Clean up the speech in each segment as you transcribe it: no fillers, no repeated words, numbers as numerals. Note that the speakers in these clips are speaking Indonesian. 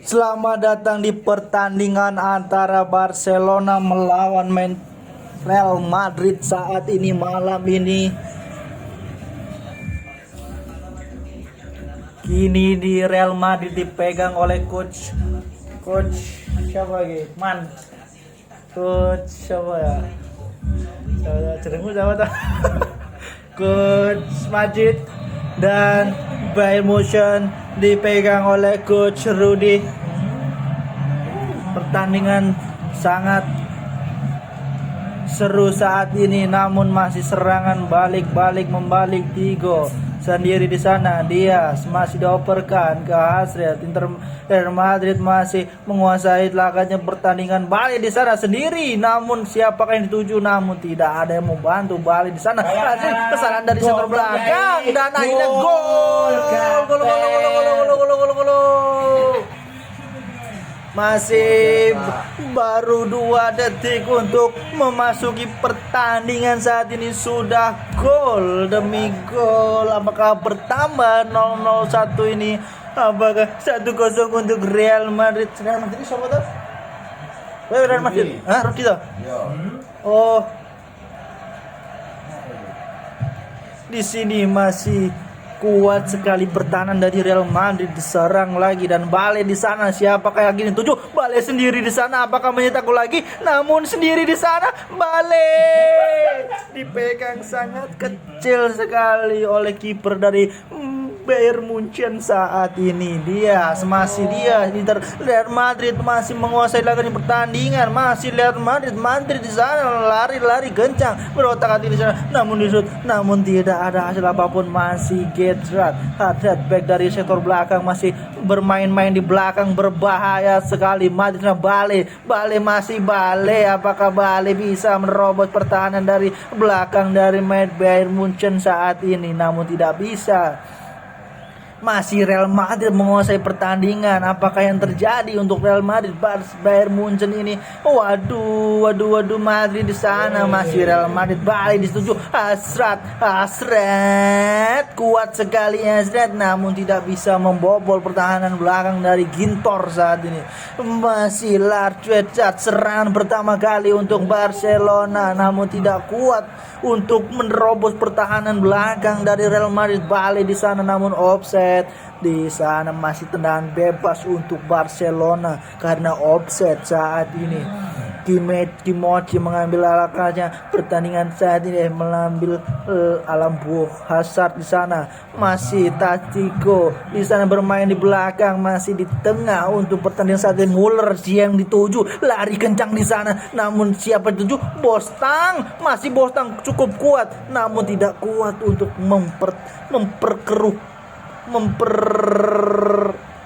Selamat datang di pertandingan antara Barcelona melawan Real Madrid saat ini malam ini. Kini di Real Madrid dipegang oleh coach siapa lagi? Coach siapa ya? Cerengku siapa tuh? Coach Majid dan Bayern Munchen dipegang oleh coach Rudy. Pertandingan sangat seru saat ini, namun masih serangan balik membalik Tigo sendiri di sana. Dias masih dioperkan ke Hazard. Real Madrid masih menguasai laganya. Pertandingan balik di sana sendiri, namun siapakah yang dituju? Namun tidak ada yang membantu. Balik di sana, kesalahan dari center belakang dan akhirnya gol. Masih baru 2 detik untuk memasuki pertandingan, saat ini sudah gol demi gol. Apakah bertambah 0-1 ini? Apakah 1-0 untuk Real Madrid? Real Madrid siapa tuh? Real Madrid? Rudy tuh? Oh, di sini masih kuat sekali pertahanan dari Real Madrid. Diserang lagi dan Bale di sana. Siapakah yang ingin tuju? Bale sendiri di sana. Apakah menyetak gol lagi? Namun sendiri di sana Bale dipegang sangat kecil sekali oleh kiper dari Bayern Munchen saat ini. Dia Real Madrid masih menguasai laga pertandingan. Masih Real Madrid di sana lari kencang, berotak-atik di sana. Namun tidak ada hasil apapun. Masih Hazard back dari sektor belakang masih bermain-main di belakang, berbahaya sekali. Madrid Bale. Apakah Bale bisa menerobos pertahanan dari belakang dari Bayern Munchen saat ini? Namun tidak bisa. Masih Real Madrid menguasai pertandingan. Apakah yang terjadi untuk Real Madrid Bayern Munchen ini? Waduh, Madrid di sana. Masih Real Madrid balik disetujui. Hazard kuat sekali Hazard, namun tidak bisa membobol pertahanan belakang dari Gintor saat ini. Masih Larjuet, serangan pertama kali untuk Barcelona, namun tidak kuat untuk menerobos pertahanan belakang dari Real Madrid. Balik di sana, namun offset. Di sana masih tendangan bebas untuk Barcelona karena offset saat ini. Kimochi mengambil langkahnya. Pertandingan saat ini mengambil alam buah. Hazard di sana, masih Tactico di sana bermain di belakang, masih di tengah untuk pertandingan saat ini. Muller yang dituju, lari kencang di sana, namun siapa dituju? Bostang cukup kuat, namun tidak kuat untuk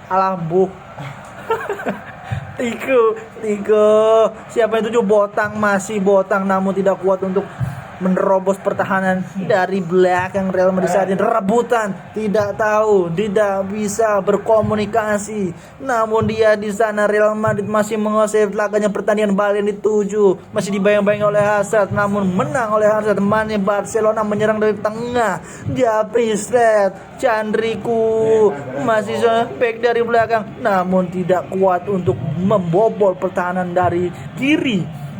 alambuh. Tigo siapa yang tuju? Masih Botang, namun tidak kuat untuk menerobos pertahanan dari belakang Real Madrid saat ini. Rebutan, tidak bisa berkomunikasi. Namun dia di sana Real Madrid masih menguasai laganya. Pertandingan balik dituju, masih dibayang-bayang oleh Hazard, namun menang oleh Hazard. Barcelona menyerang dari tengah. Dia Prisret, Chandriku masih back dari belakang, namun tidak kuat untuk membobol pertahanan dari kiri.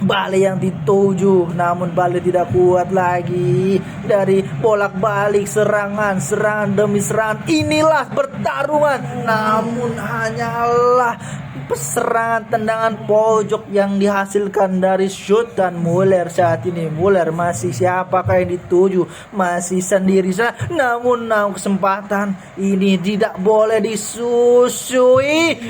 Bale yang dituju, namun Bale tidak kuat lagi dari bolak-balik serangan demi serangan. Inilah pertarungan, namun hanyalah serangan tendangan pojok yang dihasilkan dari shoot dan Muller saat ini. Muller masih siapakah yang dituju? Masih sendiri saja, namun kesempatan ini tidak boleh disusui.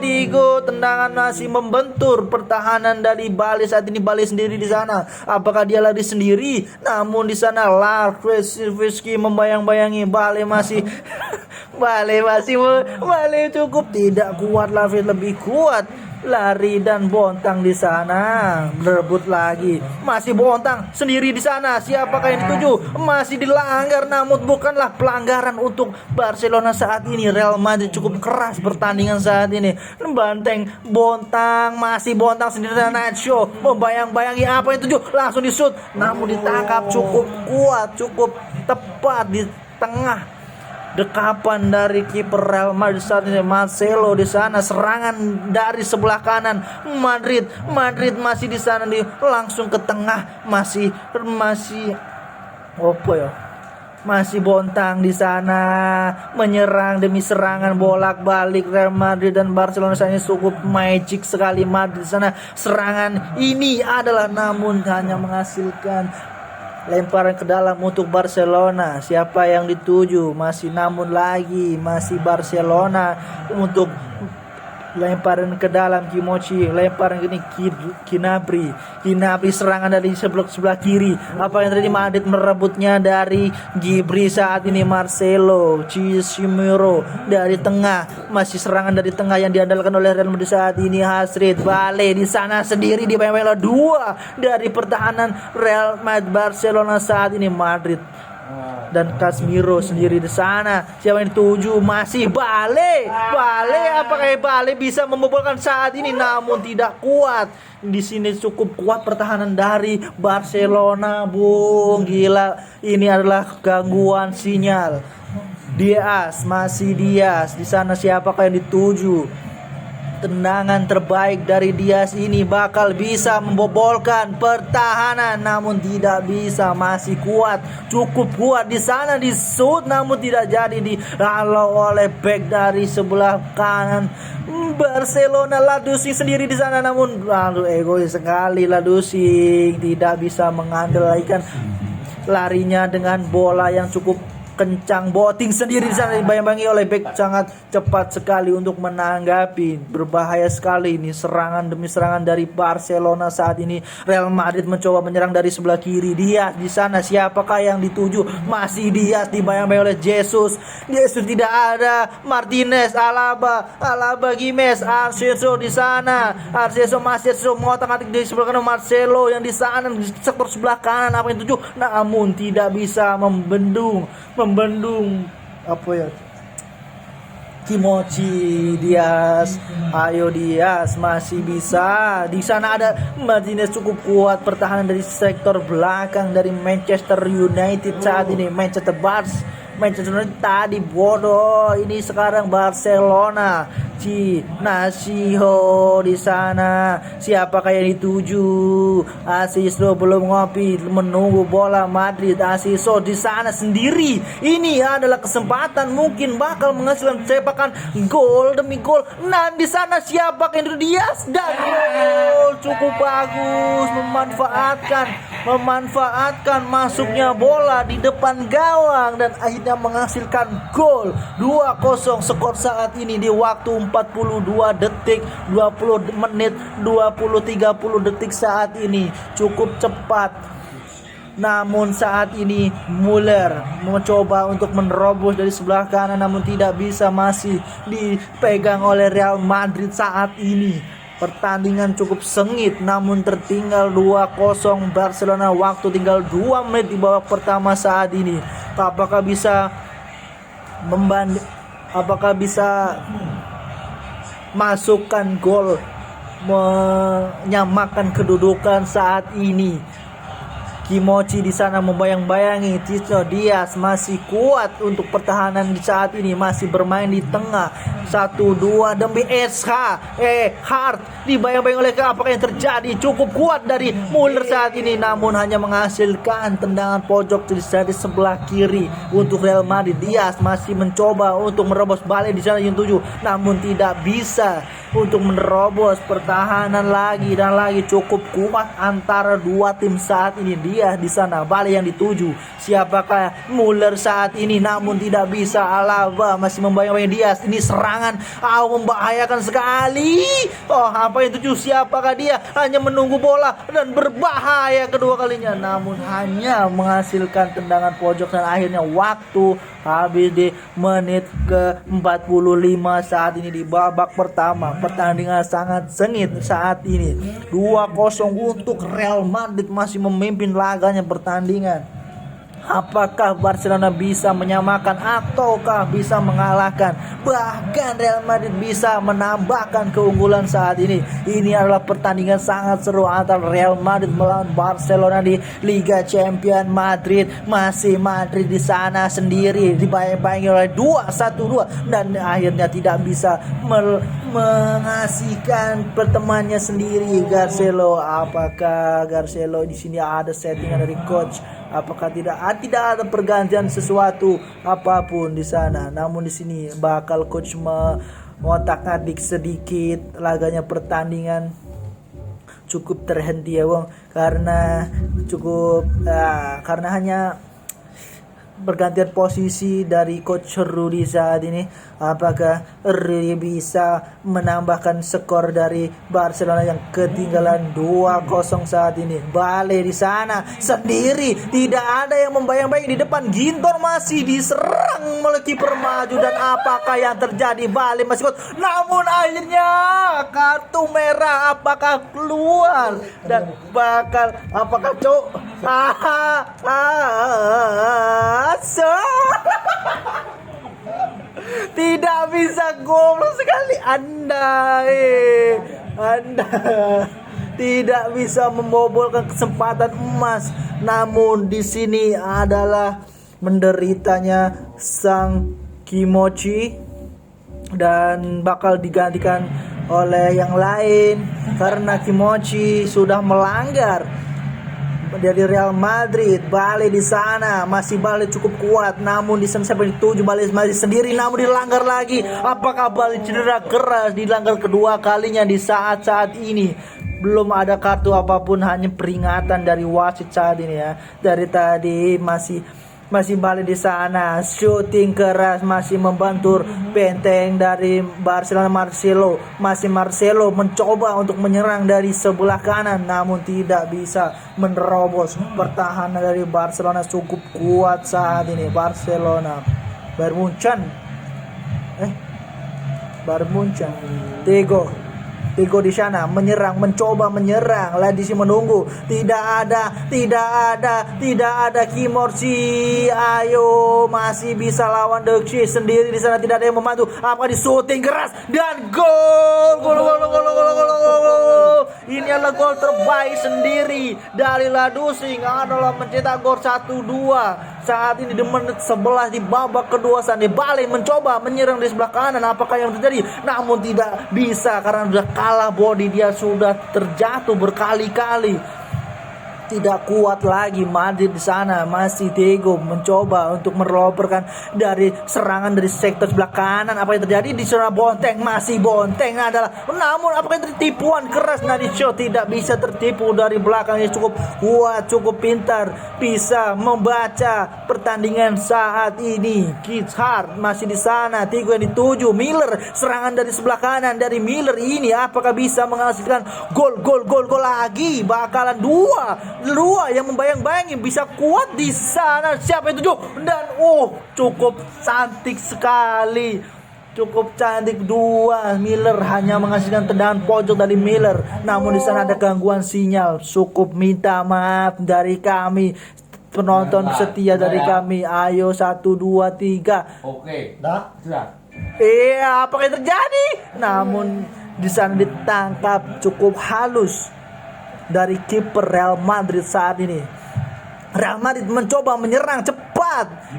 Digo tendangan masih membentur pertahanan dari Bale saat ini. Bale sendiri di sana. Apakah dia lari sendiri? Namun di sana Larkowski membayang-bayangi. Bale cukup tidak kuat. Lebih kuat lari dan Bontang di sana berebut lagi. Masih Bontang sendiri di sana. Siapakah yang dituju? Masih dilanggar, namun bukanlah pelanggaran untuk Barcelona saat ini. Real Madrid cukup keras pertandingan saat ini. Banteng Bontang, masih Bontang sendiri dan Nacho membayang-bayangi apa yang dituju. Langsung disut, namun ditangkap cukup kuat, cukup tepat di tengah dekapan dari kiper Real Madrid saat ini Marcelo di sana, serangan dari sebelah kanan Madrid masih di sana, langsung ke tengah, masih apa ya, masih Bontang di sana menyerang demi serangan bolak-balik. Real Madrid dan Barcelona saat ini cukup magic sekali. Madrid di sana, serangan ini adalah namun hanya menghasilkan lemparan ke dalam untuk Barcelona. Siapa yang dituju? Masih Barcelona untuk lemparan ke dalam. Kimochi lemparan ini Gnabry serangan dari sebelah kiri. Apa yang terjadi? Madrid merebutnya dari Gnabry saat ini. Marcelo Casemiro dari tengah, masih serangan dari tengah yang diandalkan oleh Real Madrid saat ini. Hasrit Bale di sana sendiri di bayang-bayang dua dari pertahanan Real Madrid. Barcelona saat ini Madrid dan Casemiro sendiri di sana. Siapa yang dituju? Masih Bale. Apakah Bale bisa membobolkan saat ini? Namun tidak kuat. Di sini cukup kuat pertahanan dari Barcelona, Bung. Gila, ini adalah gangguan sinyal. Diaz di sana. Siapakah yang dituju? Tendangan terbaik dari Diaz ini bakal bisa membobolkan pertahanan, namun tidak bisa. Masih kuat, cukup kuat di sana, di shoot namun tidak jadi dihalau oleh back dari sebelah kanan Barcelona. Ladusing sendiri di sana, namun egois sekali Ladusing, tidak bisa mengandalkan larinya dengan bola yang cukup kencang. Boting sendiri di sana dibayang-bayangi oleh back, sangat cepat sekali untuk menanggapi. Berbahaya sekali ini serangan demi serangan dari Barcelona saat ini. Real Madrid mencoba menyerang dari sebelah kiri. Diaz di sana, siapakah yang dituju? Masih Diaz dibayang-bayangi oleh Jesus tidak ada. Martinez, Alaba, Gimes, Asensio di sana. Asensio mengotak-atik di sebelah kanan. Marcelo yang di sana di sektor sebelah kanan, apa yang dituju? Namun tidak bisa membendung apa ya, Kimochi. Diaz, ayo Diaz, masih bisa. Di sana ada Martinez, cukup kuat pertahanan dari sektor belakang dari Manchester United saat ini. Manchester United tadi bodoh, ini sekarang Barcelona. Nasiho di sana, siapakah yang dituju? Asensio belum ngopi, menunggu bola Madrid. Asensio di sana sendiri. Ini adalah kesempatan, mungkin bakal menghasilkan sepakan gol demi gol. Nah, di sana siapakah yang Diaz dan gol. Cukup bagus, memanfaatkan masuknya bola di depan gawang dan akhirnya menghasilkan gol. 2-0 skor saat ini di waktu 42 detik, 20 menit, 20-30 detik saat ini. Cukup cepat. Namun saat ini Muller mencoba untuk menerobos dari sebelah kanan, namun tidak bisa, masih dipegang oleh Real Madrid saat ini. Pertandingan cukup sengit, namun tertinggal 2-0 Barcelona. Waktu tinggal 2 menit di babak pertama saat ini. Apakah bisa masukkan gol menyamakan kedudukan saat ini? Kimochi di sana membayang-bayangi. Diaz masih kuat untuk pertahanan di saat ini, masih bermain di tengah. 1-2 demi Hart dibayang-bayang oleh apakah yang terjadi? Cukup kuat dari Muller saat ini, namun hanya menghasilkan tendangan pojok dari sebelah kiri untuk Real Madrid. Diaz masih mencoba untuk merobos balik di sana yang 7, namun tidak bisa untuk menerobos pertahanan lagi dan lagi. Cukup kuat antara dua tim saat ini. Dia di sana, balik yang dituju. Siapakah? Muller saat ini, namun tidak bisa. Alaba masih membayang-bayang Diaz. Ini serangan membahayakan sekali. Apa yang dituju? Siapakah dia? Hanya menunggu bola dan berbahaya kedua kalinya, namun hanya menghasilkan tendangan pojok dan akhirnya waktu habis di menit ke-45 saat ini di babak pertama. Pertandingan sangat sengit saat ini. 2-0 untuk Real Madrid, masih memimpin laganya pertandingan. Apakah Barcelona bisa menyamakan ataukah bisa mengalahkan? Bahkan Real Madrid bisa menambahkan keunggulan saat ini. Ini adalah pertandingan sangat seru antara Real Madrid melawan Barcelona di Liga Champions Madrid. Masih Madrid di sana sendiri dibayang-bayangi oleh 2-1-2 dan akhirnya tidak bisa mengasihkan pertemanannya sendiri. Garcelo, apakah Garcelo di sini ada settingan dari coach? Apakah tidak ada pergantian sesuatu apapun di sana? Namun di sini bakal coach mengotak-atik sedikit laganya pertandingan. Cukup terhenti ya Bang, karena hanya pergantian posisi dari coach Rudy saat ini. Apakah Rudy bisa menambahkan skor dari Barcelona yang ketinggalan 2-0 saat ini? Bale di sana sendiri, tidak ada yang membayang-bayang di depan. Gintor masih diserang oleh kiper maju, dan apakah yang terjadi? Bale masih kuat, namun akhirnya kartu merah apakah keluar dan apakah tidak bisa gol sekali Anda tidak bisa membobolkan kesempatan emas. Namun di sini adalah menderitanya sang Kimochi dan bakal digantikan oleh yang lain karena Kimochi sudah melanggar dari Real Madrid. Bale di sana, masih Bale cukup kuat, namun di sana sampai dituju Bale masih sendiri, namun dilanggar lagi. Apakah Bale cedera keras? Dilanggar kedua kalinya di saat ini. Belum ada kartu apapun, hanya peringatan dari wasit saat ini ya. Dari tadi masih Bale di sana, shooting keras, masih membantur benteng dari Barcelona. Marcelo mencoba untuk menyerang dari sebelah kanan, namun tidak bisa menerobos. Pertahanan dari Barcelona cukup kuat saat ini. Barcelona, Bayern Munchen, Tigo di sana mencoba menyerang. Ladisi menunggu. Tidak ada Kimochi. Ayo, masih bisa lawan Dexy sendiri di sana, tidak ada yang membantu. Apa di shooting keras dan gol. Ini adalah gol terbaik sendiri dari Ladusing, adalah mencetak gol 1-2. Saat ini di menit 11 di babak kedua saat Bale mencoba menyerang di sebelah kanan. Apakah yang terjadi? Namun tidak bisa karena sudah kalah body, dia sudah terjatuh berkali-kali. Tidak kuat lagi Madrid di sana. Masih Diego mencoba untuk meroperkan dari serangan dari sektor sebelah kanan. Apa yang terjadi di sana? Masih Bonteng adalah, namun apakah itu tipuan keras? Nadicio tidak bisa tertipu dari belakangnya, cukup kuat, cukup pintar, bisa membaca pertandingan saat ini. Kids Hart masih di sana, Tigo yang dituju, Miller, serangan dari sebelah kanan dari Miller ini, apakah bisa menghasilkan gol lagi? Bakalan dua yang membayang-bayangi, bisa kuat di sana. Siapa yang tuju? Dan cukup cantik sekali, cukup cantik. Miller hanya menghasilkan tendangan pojok dari Miller, namun di sana ada gangguan sinyal. Cukup minta maaf dari kami, penonton setia dari kami. Ayo 1, 2, 3. Oke. Iya, apa yang terjadi? Namun di sana ditangkap cukup halus dari kiper Real Madrid saat ini. Real Madrid mencoba menyerang cepat.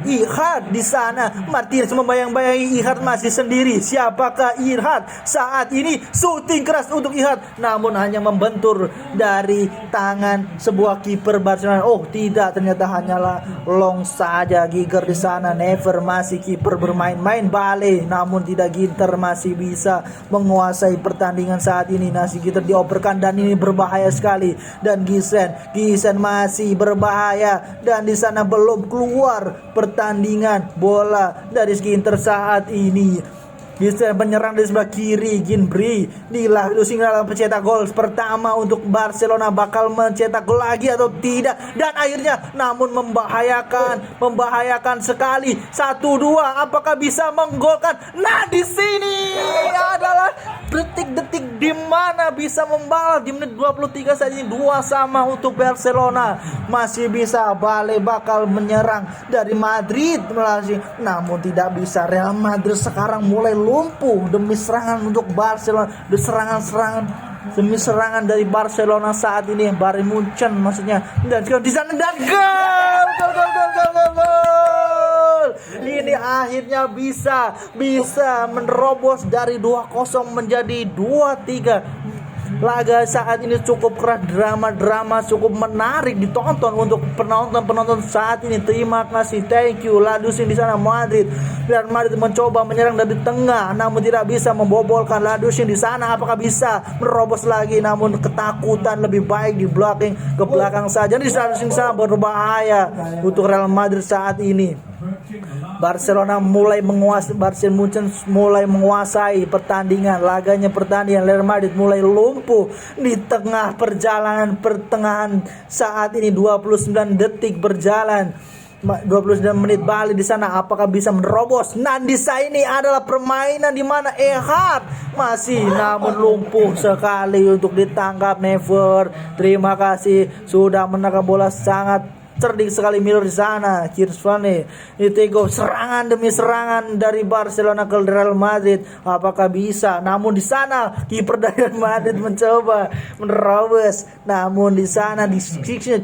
Ihard di sana, Martinez membayang-bayangi. Ihard masih sendiri. Siapakah Ihard saat ini? Shooting keras untuk Ihard, namun hanya membentur dari tangan sebuah kiper Barcelona. Tidak, ternyata hanyalah long saja. Giger di sana, Never masih kiper bermain-main. Bale, namun tidak. Ginter masih bisa menguasai pertandingan saat ini. Ginter dioperkan dan ini berbahaya sekali. Dan Gisen masih berbahaya. Dan di sana belum keluar pertandingan bola dari Ginter saat ini. Bisa menyerang dari sebelah kiri. Ginbry Ladusing dalam pencetak gol pertama untuk Barcelona. Bakal mencetak gol lagi atau tidak? Dan akhirnya, namun membahayakan sekali. 1-2, apakah bisa menggolkan? Nah, di sini adalah detik-detik di mana bisa membalas di menit 23 saat ini 2-2 untuk Barcelona. Masih bisa, Bale bakal menyerang dari Madrid namun tidak bisa. Real Madrid sekarang mulai lumpuh demi serangan untuk Barcelona, demi serangan dari Barcelona saat ini. Bayern Munchen maksudnya, dan di sana dan gol. Ini akhirnya bisa menerobos dari 2-0 menjadi 2-3. Laga saat ini cukup keras, drama cukup menarik ditonton untuk penonton saat ini. Terima kasih, thank you. Ladusin di sana Madrid. Dan Madrid mencoba menyerang dari tengah namun tidak bisa membobolkan. Ladusin di sana apakah bisa menerobos lagi, namun ketakutan lebih baik di blocking ke belakang saja. Di sana berbahaya untuk Real Madrid saat ini. Barcelona mulai menguasai, Bayern Munchen mulai menguasai pertandingan. Real Madrid mulai lumpuh di tengah pertengahan saat ini. 29 detik berjalan, 29 menit. Bale di sana apakah bisa menerobos? Nandisa ini adalah permainan di mana Ehad masih namun lumpuh sekali untuk ditangkap. Never, terima kasih sudah menangkap bola sangat cerdik sekali Miller di sana. Kirsvane Itego, serangan demi serangan dari Barcelona ke Real Madrid. Apakah bisa? Namun di sana kiper dari Real Madrid mencoba menerobos. Namun di sana di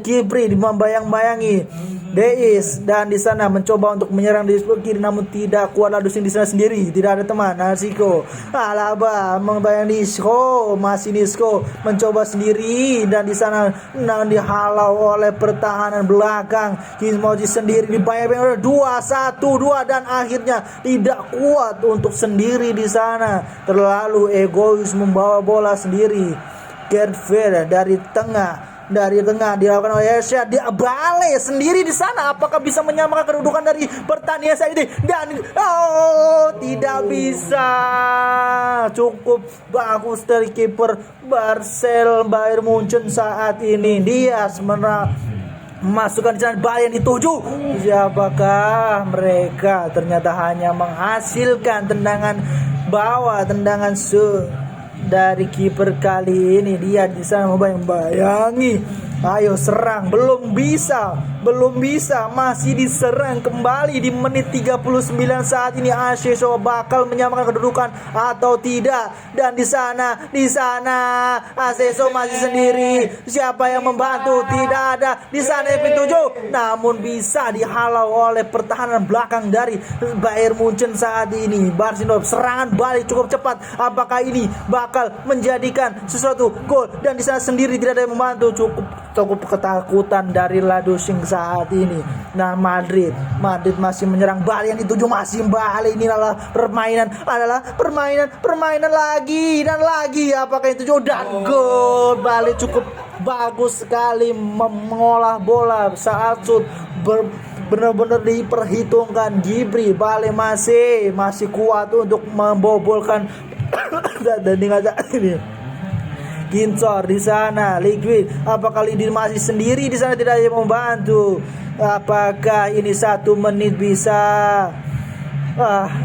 Kipri membayang-bayangi Deis, dan di sana mencoba untuk menyerang di kiri namun tidak kuat. Ladusin di sana sendiri, tidak ada teman. Nasiko Alaba membayang Nisco, masih Nisco mencoba sendiri, dan di sana dihalau oleh pertahanan belakang. Kismoji sendiri dibayang 2-1-2, dan akhirnya tidak kuat untuk sendiri di sana. Terlalu egois membawa bola sendiri. Gertver dari tengah dilakukan oleh Asia, dia Bale sendiri di sana. Apakah bisa menyamakan kedudukan dari pertandingan saat ini? Dan tidak bisa. Cukup bagus dari kiper Bayern Munchen saat ini. Dia masukkan di sana. Bale yang dituju. Siapakah mereka? Ternyata hanya menghasilkan tendangan dari kiper kali ini. Dia di sana membayang-bayangi. Ayo serang, belum bisa, masih diserang kembali di menit 39 saat ini. Asensio bakal menyamakan kedudukan atau tidak? Dan di sana Asensio masih sendiri. Siapa yang membantu? Tidak ada. Di sana P7, namun bisa dihalau oleh pertahanan belakang dari Bayern Munchen saat ini. Barcelona serangan balik cukup cepat. Apakah ini bakal menjadikan sesuatu gol? Dan di sana sendiri tidak ada yang membantu. Cukup ketakutan dari Ladusing saat ini. Nah, Madrid masih menyerang. Bale yang dituju masih Bale. Ini adalah permainan lagi dan lagi. Apakah itu dan gol? Bale cukup bagus sekali mengolah bola saat shoot. Benar-benar diperhitungkan. Gibri Bale masih kuat untuk membobolkan dan saat ini. Ginzor di sana, Liquid. Apakah Lidin masih sendiri di sana, tidak ada yang membantu? Apakah ini 1 menit bisa?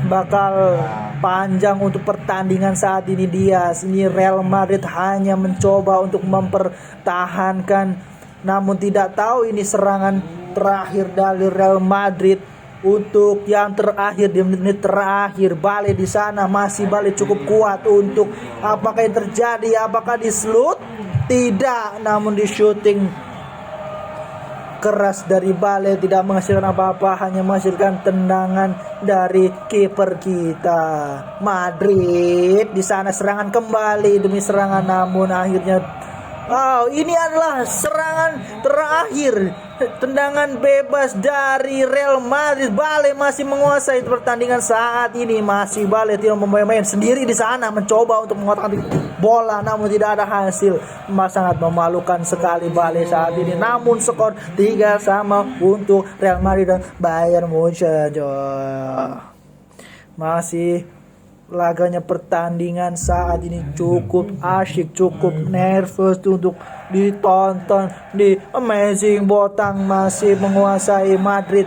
Bakal panjang untuk pertandingan saat ini. Ini Real Madrid hanya mencoba untuk mempertahankan, namun tidak tahu ini serangan terakhir dari Real Madrid. Untuk yang terakhir di menit terakhir, Bale di sana masih Bale cukup kuat untuk apakah yang terjadi? Apakah di shoot? Tidak, namun di shooting keras dari Bale tidak menghasilkan apa-apa, hanya menghasilkan tendangan dari kiper kita. Madrid di sana serangan kembali demi serangan, namun akhirnya ini adalah serangan terakhir, tendangan bebas dari Real Madrid. Bale masih menguasai pertandingan saat ini. Masih Bale tidak main sendiri di sana, mencoba untuk mengotak bola namun tidak ada hasil. Sangat memalukan sekali Bale saat ini. Namun skor 3-3 untuk Real Madrid dan Bayern Munchen. Masih laganya pertandingan saat ini cukup asyik, cukup nervous untuk ditonton. Di Amazing Botang masih menguasai Madrid.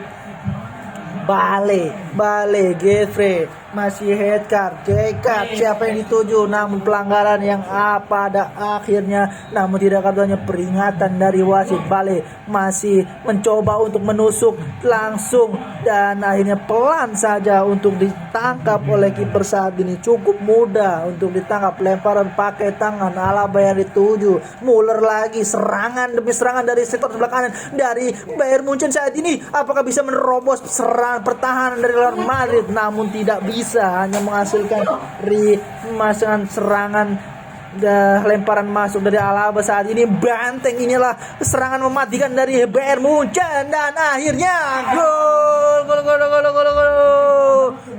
Bale, Gefre masih head card, cekat siapa yang dituju, namun pelanggaran yang pada akhirnya namun tidak kartunya peringatan dari wasit. Bale masih mencoba untuk menusuk langsung dan akhirnya pelan saja untuk ditangkap oleh kiper saat ini. Cukup mudah untuk ditangkap, lemparan pakai tangan Alaba yang dituju. Muller lagi, serangan demi serangan dari sektor sebelah kanan dari Bayern Munchen saat ini. Apakah bisa menerobos serangan pertahanan dari Real Madrid? Namun tidak bisa, hanya menghasilkan serangan lemparan masuk dari Alaba saat ini. Banteng, inilah serangan mematikan dari Bayern Munchen dan akhirnya gol.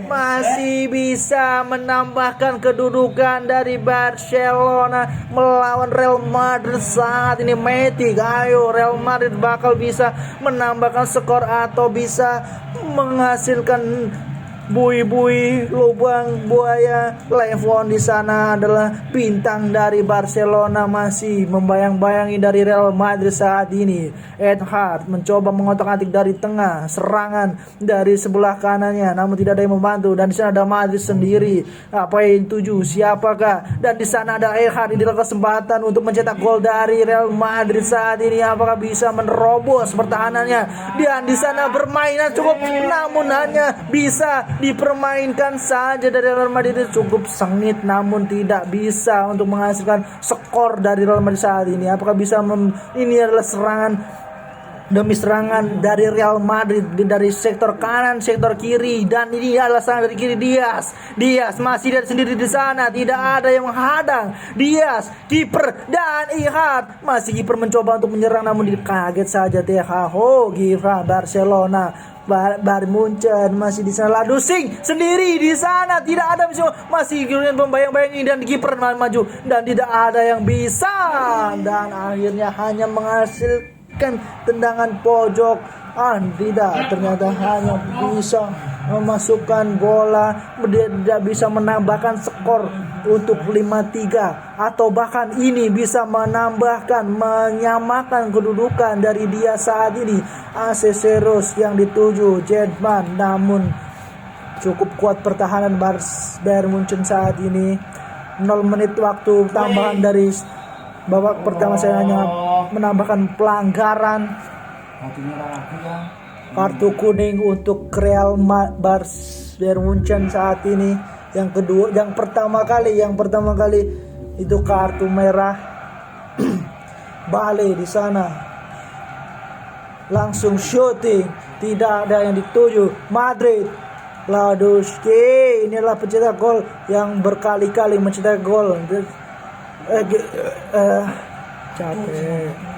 Masih bisa menambahkan kedudukan dari Barcelona melawan Real Madrid saat ini. Matic, ayo Real Madrid bakal bisa menambahkan skor atau bisa menghasilkan bui-bui lubang buaya. Levon di sana adalah bintang dari Barcelona, masih membayang-bayangi dari Real Madrid saat ini. Ed Hart mencoba mengotak-atik dari tengah, serangan dari sebelah kanannya namun tidak ada yang membantu, dan di sana ada Madrid sendiri. Apa yang tuju, siapakah? Dan di sana ada Ed Hart, ini adalah kesempatan untuk mencetak gol dari Real Madrid saat ini. Apakah bisa menerobos pertahanannya? Dan di sana bermainan cukup, namun hanya bisa dipermainkan saja dari Real Madrid. Cukup sengit namun tidak bisa untuk menghasilkan skor dari Real Madrid saat ini. Apakah bisa ini adalah serangan demi serangan dari Real Madrid dari sektor kanan, sektor kiri, dan ini adalah serangan dari kiri. Diaz masih dari sendiri di sana, tidak ada yang menghadang. Diaz, kiper, dan Ihad masih kiper mencoba untuk menyerang namun dikaget saja Tejaho. Gifra Barcelona, Bayern Munchen masih di sana. Ladusing sendiri di sana, tidak ada masih membayang-bayangi dan kiper maju dan tidak ada yang bisa, dan akhirnya hanya menghasilkan tendangan pojok. Tidak, ternyata hanya bisa memasukkan bola, tidak bisa menambahkan skor untuk 5-3 atau bahkan ini bisa menyamakan kedudukan dari dia saat ini. Aceseros yang dituju Jedman, namun cukup kuat pertahanan Bayern Munchen saat ini. 0 menit waktu tambahan dari babak pertama, saya hanya menambahkan pelanggaran. Kartu kuning untuk Real Bayern Munchen saat ini. Yang pertama kali itu kartu merah. Bale di sana langsung shooting, tidak ada yang dituju. Madrid, Laduski, inilah pencetak gol yang berkali-kali mencetak gol. Capek.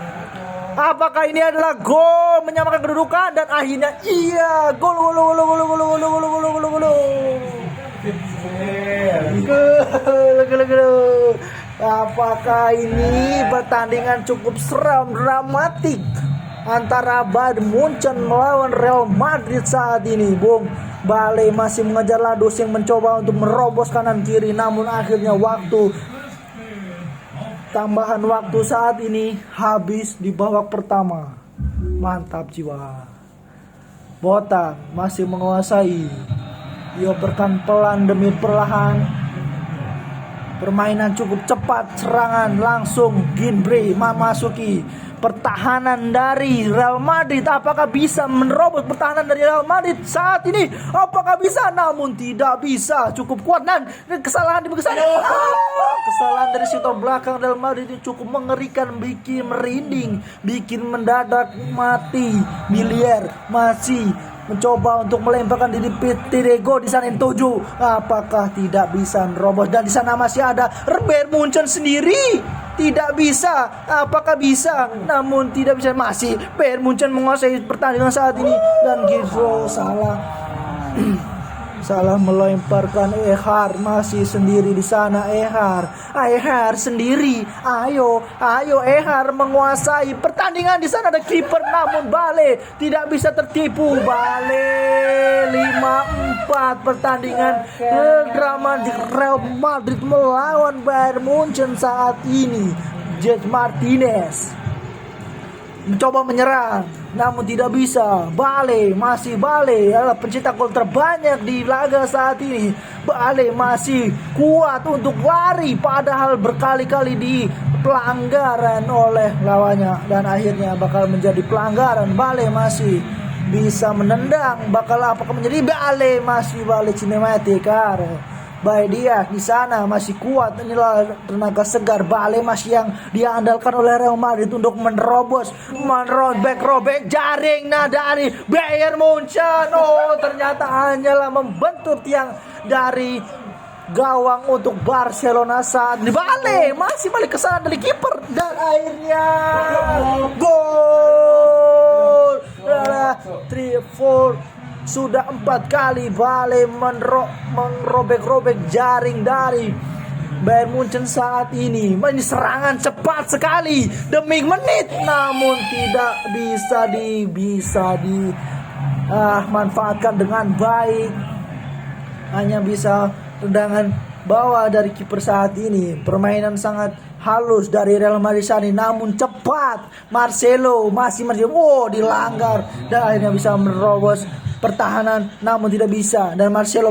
Apakah ini adalah gol menyamakan kedudukan? Dan akhirnya iya, gol. Apakah ini pertandingan cukup seram, dramatik antara Bayern Munchen melawan Real Madrid saat ini, Bung? Bale masih mengejar Ladus yang mencoba untuk merobos kanan kiri, namun akhirnya tambahan waktu saat ini habis di babak pertama. Mantap jiwa. Botan masih menguasai. Dioperkan pelan demi perlahan. Permainan cukup cepat, serangan langsung Ginbray memasuki pertahanan dari Real Madrid. Apakah bisa menerobos pertahanan dari Real Madrid saat ini? Apakah bisa? Namun tidak bisa. Cukup kuat dan kesalahan dari sektor belakang Real Madrid itu cukup mengerikan, bikin merinding, bikin mendadak mati. Milier masih mencoba untuk melemparkan diri Pitirego di sana yang tujuh. Apakah tidak bisa menerobos? Dan di sana masih ada Bayern Munchen sendiri. Tidak bisa. Apakah bisa? Namun tidak bisa. Masih Bayern Munchen menguasai pertandingan saat ini. Dan Gizro salah melemparkan. Ehar masih sendiri di sana. Ehar sendiri. Ayo Ehar menguasai pertandingan. Di sana ada kiper namun Bale tidak bisa tertipu. Bale 5-4 pertandingan drama di Real Madrid melawan Bayern Munchen saat ini. Jet Martinez mencoba menyerang, namun tidak bisa. Bale adalah pencetak gol terbanyak di laga saat ini. Bale masih kuat untuk lari, padahal berkali-kali di pelanggaran oleh lawannya, dan akhirnya bakal menjadi pelanggaran. Bale masih bisa menendang, bakal apakah menjadi Bale cinematic. Baik, dia di sana masih kuat. Inilah tenaga segar Bale masih yang diandalkan oleh Real Madrid untuk menerobos, robek jaring dari Bayern Munchen. Oh, ternyata hanyalah membentur tiang dari gawang untuk Barcelona saat ini. Bale masih balik ke sana dari kiper, dan akhirnya gol. 3-4. Sudah 4 kali Bale merobek-robek jaring dari Bayern Munchen saat ini. Ini serangan cepat sekali demi menit, namun tidak bisa dimanfaatkan dengan baik. Hanya bisa tendangan bawah dari kiper saat ini. Permainan sangat halus dari Real Madrid saat ini, namun cepat. Marcelo masih dilanggar, dan akhirnya bisa menerobos pertahanan, namun tidak bisa. Dan Marcelo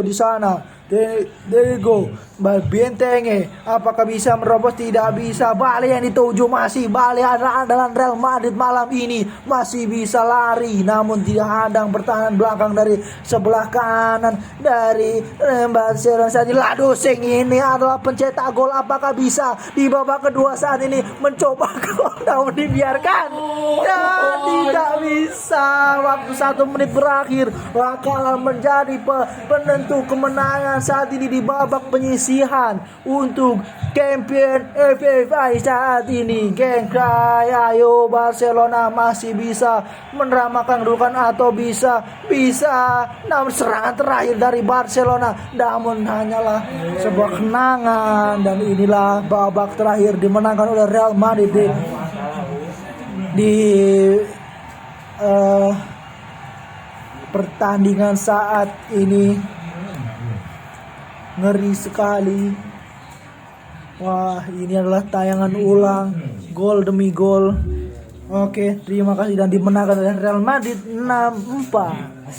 di sana. There you go. Bentenge, apakah bisa merobos? Tidak bisa. Bale yang dituju, masih Bale andalan Real Madrid malam ini, masih bisa lari, namun tidak hadang pertahanan belakang dari sebelah kanan dari Barcelona saat ini. Ladosing ini adalah pencetak gol, apakah bisa di babak kedua saat ini mencoba gol, namun dibiarkan dan tidak bisa. Waktu 1 menit berakhir bakalan menjadi penentu kemenangan saat ini di babak penyisihan untuk champion FFI saat ini. Geng, ayo Barcelona masih bisa mendramakan kedudukan atau bisa. Namun serangan terakhir dari Barcelona, namun hanyalah sebuah kenangan, dan inilah babak terakhir dimenangkan oleh Real Madrid di pertandingan saat ini. Ngeri sekali. Wah, ini adalah tayangan ulang, gol demi gol. Oke, terima kasih, dan dimenangkan oleh Real Madrid 6-4.